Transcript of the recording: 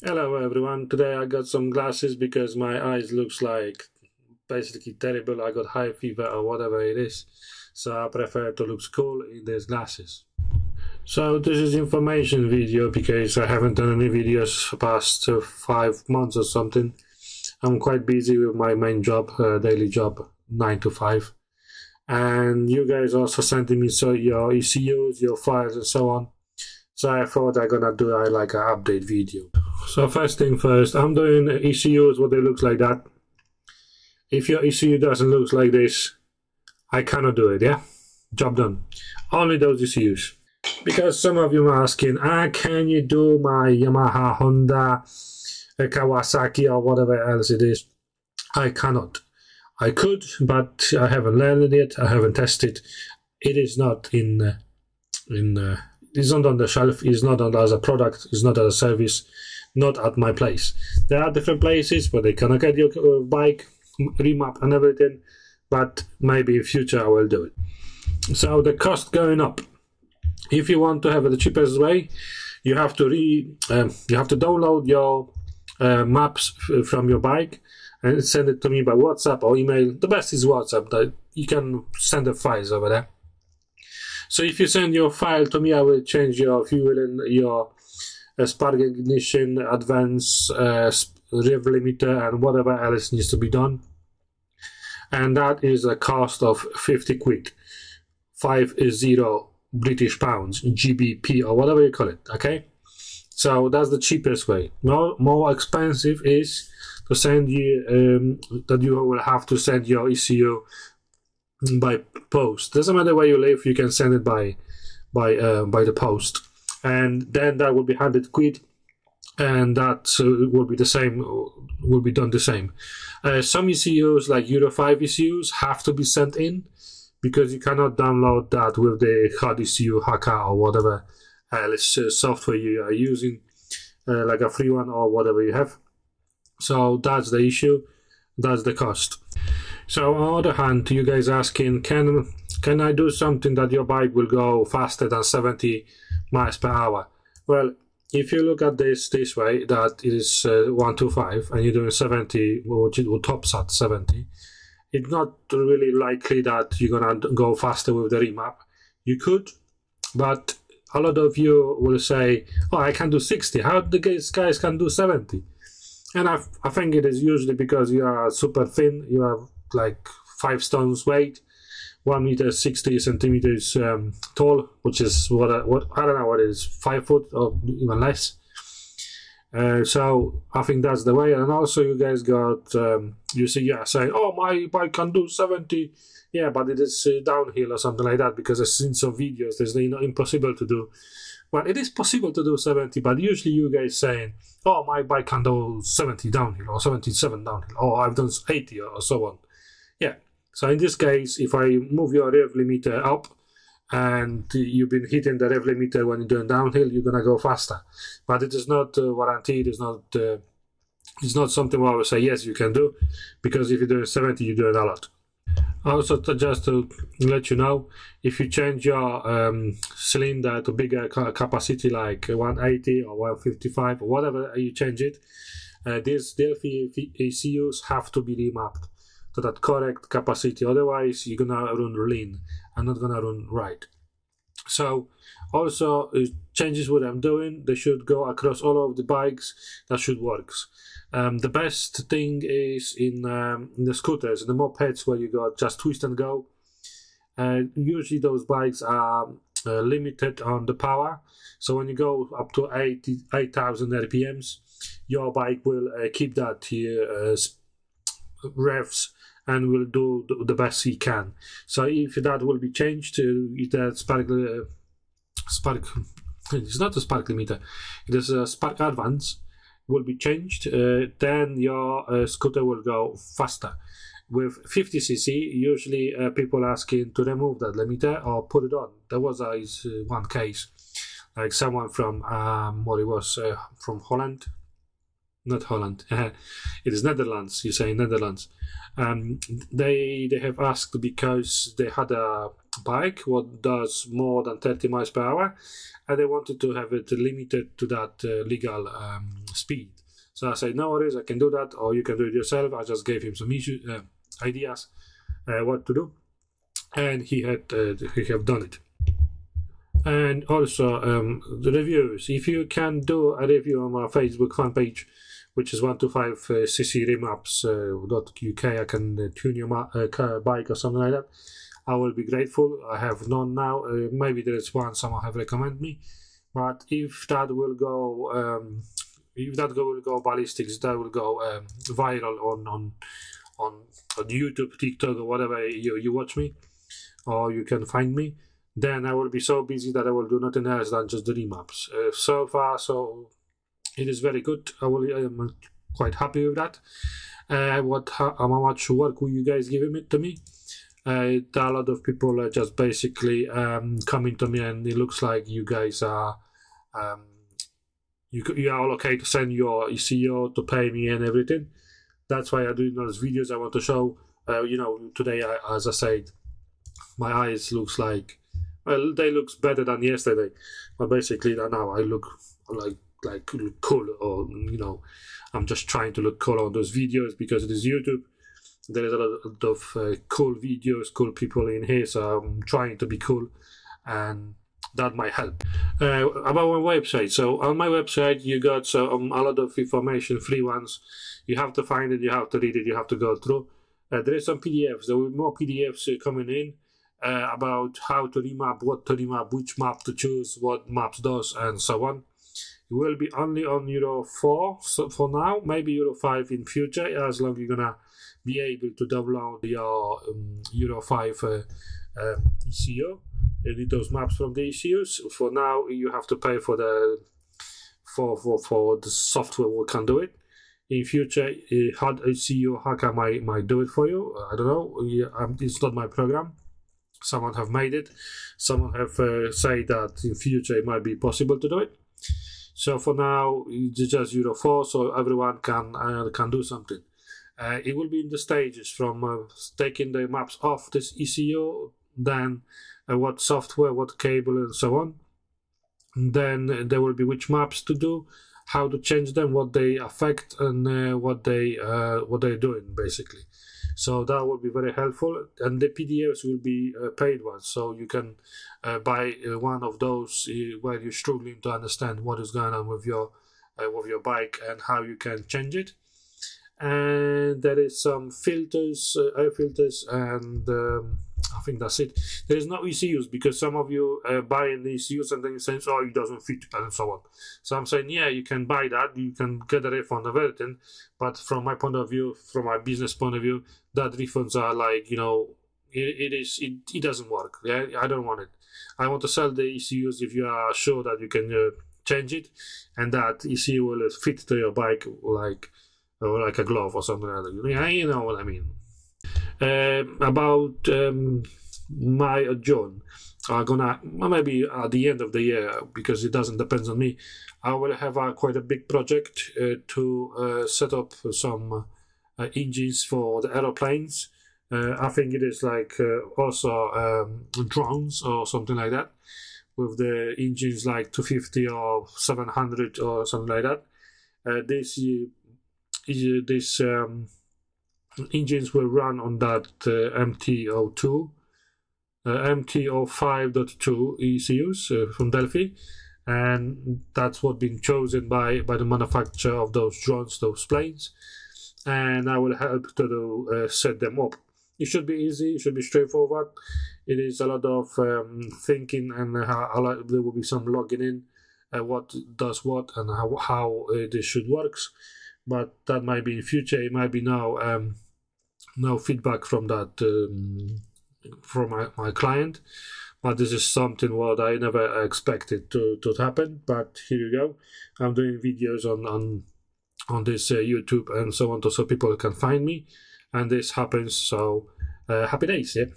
Hello everyone, today I got some glasses because my eyes looks like basically terrible. I got high fever or whatever it is, so I prefer to look cool in these glasses. So this is information video because I haven't done any videos for past 5 months or something. I'm quite busy with my main job, daily job, 9 to 5. And you guys also sending me your ECUs, your files and so on. So I thought I'm gonna do like an update video. So first thing first, I'm doing ECUs what they looks like that. If your ECU doesn't look like this, I cannot do it, yeah? Job done. Only those ECUs. Because some of you are asking, can you do my Yamaha, Honda, Kawasaki or whatever else it is? I cannot. I could, but I haven't learned it yet. I haven't tested. It is not it's not on the shelf. It's not on as a product. It's not as a service. Not at my place. There are different places where they can get your bike, remap and everything, but maybe in future I will do it. So the cost going up. If you want to have it the cheapest way, you have to download your maps from your bike and send it to me by WhatsApp or email. The best is WhatsApp. That you can send the files over there. So if you send your file to me, I will change your fuel and your spark ignition, advance, rev limiter, and whatever else needs to be done. And that is a cost of 50 quid, 50 British pounds, GBP or whatever you call it. Okay, so that's the cheapest way. More expensive is to send you that you will have to send your ECU by post. Doesn't matter where you live, you can send it by the post, and then that will be 100 quid, and that will be the same. Will be done the same. Some ECUs like Euro 5 ECUs have to be sent in because you cannot download that with the hard ECU hacker or whatever else software you are using, like a free one or whatever you have. So that's the issue. That's the cost. So on the other hand, you guys asking, can I do something that your bike will go faster than 70 miles per hour? Well, if you look at this way, that it is 125 and you're doing 70, which it will tops at 70, it's not really likely that you're gonna go faster with the remap. You could, but a lot of you will say, oh, I can do 60. How the guys can do 70? And I think it is usually because you are super thin. You are like 5 stones weight, 1 meter 60 centimeters tall, which is what I don't know what it is, 5 foot or even less. So I think that's the way. And also you guys got you see, yeah, saying, oh, my bike can do 70. Yeah, but it is downhill or something like that, because I've seen some videos. There's impossible to do. Well, it is possible to do 70, but usually you guys saying, oh, my bike can do 70 downhill or 77 downhill, or I've done 80 or so on. Yeah, so in this case, if I move your rev limiter up and you've been hitting the rev limiter when you're doing downhill, you're going to go faster. But it is not guaranteed. It's not something where I will say, yes, you can do, because if you're doing 70, you're doing a lot. Also, just to let you know, if you change your cylinder to bigger capacity like 180 or 155 or whatever you change it, these Delphi ECUs have to be remapped to that correct capacity. Otherwise, you're gonna run lean and not gonna run right. So also changes what I'm doing, they should go across all of the bikes. That should work. The best thing is in the scooters, in the mopeds, where you got just twist and go. Usually those bikes are limited on the power, so when you go up to 8,000 RPMs, your bike will keep that revs and will do the best he can. So if that will be changed to that spark, it's not a spark limiter, it is a spark advance, will be changed, then your scooter will go faster. With 50cc, usually people asking to remove that limiter or put it on. There was one case, like someone from from Holland, not Holland. It is Netherlands. You say Netherlands. They have asked because they had a bike what does more than 30 miles per hour, and they wanted to have it limited to that legal speed. So I said, no worries, I can do that, or you can do it yourself. I just gave him some ideas what to do, and he have done it. And also the reviews. If you can do a review on my Facebook fan page, which is 125cc.remaps.uk, I can tune your bike or something like that. I will be grateful. I have none now. Maybe there is one someone have recommended me, but if that will go, will go ballistics, that will go viral on YouTube, TikTok, or whatever you watch me, or you can find me. Then I will be so busy that I will do nothing else than just the remaps. So far, so it is very good. I am quite happy with that. How much work will you guys giving it to me? A lot of people are just basically coming to me, and it looks like you guys are you are all okay to send your ECO to pay me and everything. That's why I'm doing those videos. I want to show. Today, as I said, my eyes looks like. Well, they looks better than yesterday, but basically now I look like cool, or I'm just trying to look cool on those videos because it is YouTube. There is a lot of cool videos, cool people in here, so I'm trying to be cool, and that might help. About my website, so on my website you got a lot of information, free ones. You have to find it, you have to read it, you have to go through. There is some PDFs. There will be more PDFs coming in. About how to remap, what to remap, which map to choose, what maps does, and so on. It will be only on Euro 4 so for now, maybe Euro 5 in future, as long as you're gonna be able to download your Euro 5 ECO. You need those maps from the ECUs. For now, you have to pay for the software that can do it. In future, hard ECU hacker might do it for you. I don't know. It's not my program. Someone have made it. Someone have said that in future it might be possible to do it. So for now, it's just Euro 4, so everyone can do something. It will be in the stages from taking the maps off this ECU, then what software, what cable, and so on. And then there will be which maps to do, how to change them, what they affect, and what they're doing basically. So that will be very helpful, and the PDFs will be paid ones, so you can buy one of those where you're struggling to understand what is going on with your bike and how you can change it. And there is some filters, air filters, and I think that's it. There is no ECUs because some of you buy the ECUs and then you say, oh, it doesn't fit, and so on. So I'm saying, yeah, you can buy that, you can get a refund of everything, but from my point of view, from my business point of view, that refunds are like, it doesn't work. Yeah, I don't want it. I want to sell the ECUs if you are sure that you can change it, and that ECU will fit to your bike like a glove or something like that. Yeah, you know what I mean. About my John, I'm gonna maybe at the end of the year, because it doesn't depend on me, I will have quite a big project to set up some engines for the aeroplanes. I think it is like also drones or something like that, with the engines like 250 or 700 or something like that. This engines will run on that MT02, MT05.2 ECUs from Delphi, and that's what been chosen by the manufacturer of those drones, those planes, and I will help to set them up. It should be easy, it should be straightforward. It is a lot of thinking, and there will be some logging in, what does what and how this should works. But that might be in future. It might be now. No feedback from that from my client, but this is something what I never expected to happen. But here you go. I'm doing videos on this YouTube and so on, so people can find me, and this happens. So happy days, yeah.